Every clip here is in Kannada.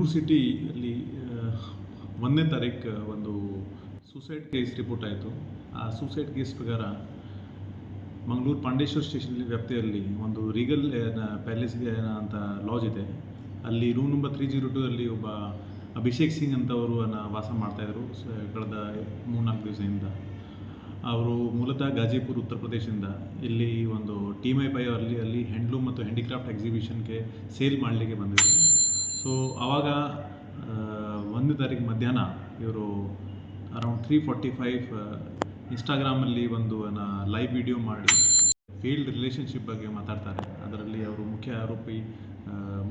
ಮಂಗಳೂರು ಸಿಟಿಯಲ್ಲಿ 1ನೇ ತಾರೀಕು ಒಂದು ಸೂಸೈಡ್ ಕೇಸ್ ರಿಪೋರ್ಟ್ ಆಯಿತು. ಆ ಸೂಸೈಡ್ ಕೇಸ್ ಪ್ರಕಾರ ಮಂಗಳೂರು ಪಾಂಡೇಶ್ವರ ಸ್ಟೇಷನ್ ವ್ಯಾಪ್ತಿಯಲ್ಲಿ ಒಂದು ರೀಗಲ್ ಪ್ಯಾಲೇಸ್ ಅಂತ ಲಾಡ್ಜ್ ಇದೆ. ಅಲ್ಲಿ ರೂಮ್ ನಂಬರ್ 302 ಅಲ್ಲಿ ಒಬ್ಬ ಅಭಿಷೇಕ್ ಸಿಂಗ್ ಅಂತವರು ವಾಸ ಮಾಡ್ತಾಯಿದ್ರು ಕಳೆದ 3-4 ದಿವಸದಿಂದ. ಅವರು ಮೂಲತಃ ಗಾಜಿಪುರ್ ಉತ್ತರ ಪ್ರದೇಶದಿಂದ ಇಲ್ಲಿ ಒಂದು TMI ಅಲ್ಲಿ ಹ್ಯಾಂಡ್ಲೂಮ್ ಮತ್ತು ಹ್ಯಾಂಡಿಕ್ರಾಫ್ಟ್ ಎಕ್ಸಿಬಿಷನ್ಗೆ ಸೇಲ್ ಮಾಡಲಿಕ್ಕೆ ಬಂದಿದ್ರು. ಸೊ ಆವಾಗ 1ನೇ ತಾರೀಕು ಮಧ್ಯಾಹ್ನ ಇವರು ಅರೌಂಡ್ 3:45 ಇನ್ಸ್ಟಾಗ್ರಾಮಲ್ಲಿ ಒಂದು ಲೈವ್ ವಿಡಿಯೋ ಮಾಡಿ ಫೇಲ್ಡ್ ರಿಲೇಷನ್ಶಿಪ್ ಬಗ್ಗೆ ಮಾತಾಡ್ತಾರೆ. ಅದರಲ್ಲಿ ಅವರು ಮುಖ್ಯ ಆರೋಪಿ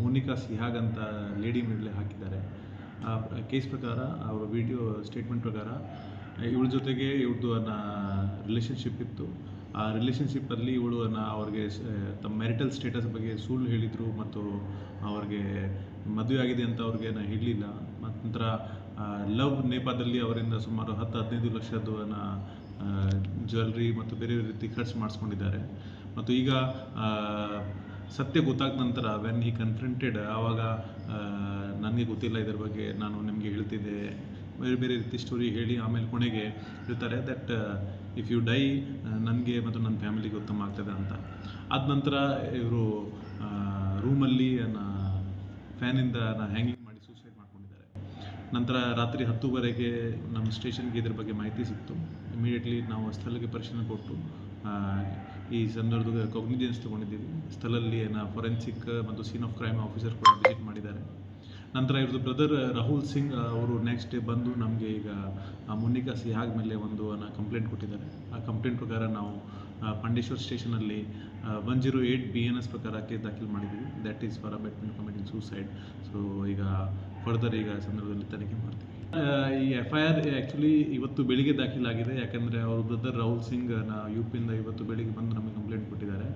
ಮೋನಿಕಾ ಸಿಹಾಗ್ ಅಂತ ಲೇಡಿ ಮೇಲೆ ಹಾಕಿದ್ದಾರೆ. ಆ ಕೇಸ್ ಪ್ರಕಾರ ಅವರ ವಿಡಿಯೋ ಸ್ಟೇಟ್ಮೆಂಟ್ ಪ್ರಕಾರ ಇವಳ ಜೊತೆಗೆ ಇವ್ರದ್ದು ರಿಲೇಷನ್ಶಿಪ್ ಇತ್ತು. ಆ ರಿಲೇಷನ್ಶಿಪ್ಪಲ್ಲಿ ಇವಳು ಅವ್ರಿಗೆ ತಮ್ಮ ಮ್ಯಾರಿಟಲ್ ಸ್ಟೇಟಸ್ ಬಗ್ಗೆ ಸುಳ್ಳು ಹೇಳಿದರು ಮತ್ತು ಅವ್ರಿಗೆ ಮದುವೆ ಆಗಿದೆ ಅಂತ ಅವ್ರಿಗೆ ಹೇಳಲಿಲ್ಲ. ಮತ್ತು ನಂತರ ಲವ್ ನೇಪದಲ್ಲಿ ಅವರಿಂದ ಸುಮಾರು 10-15 ಲಕ್ಷದ್ದು ಜ್ಯುವೆಲ್ರಿ ಮತ್ತು ಬೇರೆ ರೀತಿ ಖರ್ಚು ಮಾಡಿಸ್ಕೊಂಡಿದ್ದಾರೆ. ಮತ್ತು ಈಗ ಸತ್ಯ ಗೊತ್ತಾದ ನಂತರ ವೆನ್ ಹಿ ಕನ್ಫ್ರಂಟೆಡ್, ಆವಾಗ ನನಗೆ ಗೊತ್ತಿಲ್ಲ ಇದರ ಬಗ್ಗೆ, ನಾನು ನಿಮಗೆ ಹೇಳ್ತಿದ್ದೆ, ಬೇರೆ ಬೇರೆ ರೀತಿ ಸ್ಟೋರಿ ಹೇಳಿ ಆಮೇಲೆ ಕೊನೆಗೆ ಹೇಳ್ತಾರೆ ದಟ್ ಇಫ್ ಯು ಡೈ ನನಗೆ ಮತ್ತು ನನ್ನ ಫ್ಯಾಮಿಲಿಗೆ ಉತ್ತಮ ಆಗ್ತದೆ ಅಂತ. ಆದ ನಂತರ ಇವರು ರೂಮಲ್ಲಿ ಫ್ಯಾನಿಂದ ಹ್ಯಾಂಗಿಂಗ್ ಮಾಡಿ ಸೂಸೈಡ್ ಮಾಡ್ಕೊಂಡಿದ್ದಾರೆ. ನಂತರ ರಾತ್ರಿ 10:00ವರೆಗೆ ನಮ್ಮ ಸ್ಟೇಷನ್ಗೆ ಇದ್ರ ಬಗ್ಗೆ ಮಾಹಿತಿ ಸಿಕ್ತು. ಇಮಿಡಿಯೇಟ್ಲಿ ನಾವು ಸ್ಥಳಕ್ಕೆ ಪರಿಶೀಲನೆ ಕೊಟ್ಟು ಈ ಸಂದರ್ಭದ ಕಾಗ್ನಿಜೆನ್ಸ್ ತೊಗೊಂಡಿದ್ದೀವಿ. ಸ್ಥಳದಲ್ಲಿ ಫೊರೆನ್ಸಿಕ್ ಮತ್ತು ಸೀನ್ ಆಫ್ ಕ್ರೈಮ್ ಆಫೀಸರ್ ಕೂಡ ವಿಸಿಟ್ ಮಾಡಿದ್ದಾರೆ. ನಂತರ ಇವ್ರದ್ದು ಬ್ರದರ್ ರಾಹುಲ್ ಸಿಂಗ್ ಅವರು ನೆಕ್ಸ್ಟ್ ಡೇ ಬಂದು ನಮಗೆ ಈಗ ಮೋನಿಕಾ ಸಿಹಾಗ್ ಮೇಲೆ ಒಂದು ಕಂಪ್ಲೇಂಟ್ ಕೊಟ್ಟಿದ್ದಾರೆ. ಆ ಕಂಪ್ಲೇಂಟ್ ಪ್ರಕಾರ ನಾವು ಪಾಂಡೇಶ್ವರ ಸ್ಟೇಷನಲ್ಲಿ 108 BNS ಪ್ರಕಾರ ಕೇಸ್ ದಾಖಲು ಮಾಡಿದ್ದೀವಿ. That is for abetment committing suicide. So ಈಗ ಫರ್ದರ್ ಈಗ ಸಂದರ್ಭದಲ್ಲಿ ತನಿಖೆ ಮಾಡ್ತೀವಿ. ಈ FIR ಆ್ಯಕ್ಚುಲಿ ಇವತ್ತು ಬೆಳಿಗ್ಗೆ ದಾಖಲಾಗಿದೆ. ಯಾಕಂದರೆ ಅವ್ರ ಬ್ರದರ್ ರಾಹುಲ್ ಸಿಂಗ್ UP ಇಂದ ಇವತ್ತು ಬೆಳಿಗ್ಗೆ ಬಂದು ನಮಗೆ ಕಂಪ್ಲೇಂಟ್ ಕೊಟ್ಟಿದ್ದಾರೆ.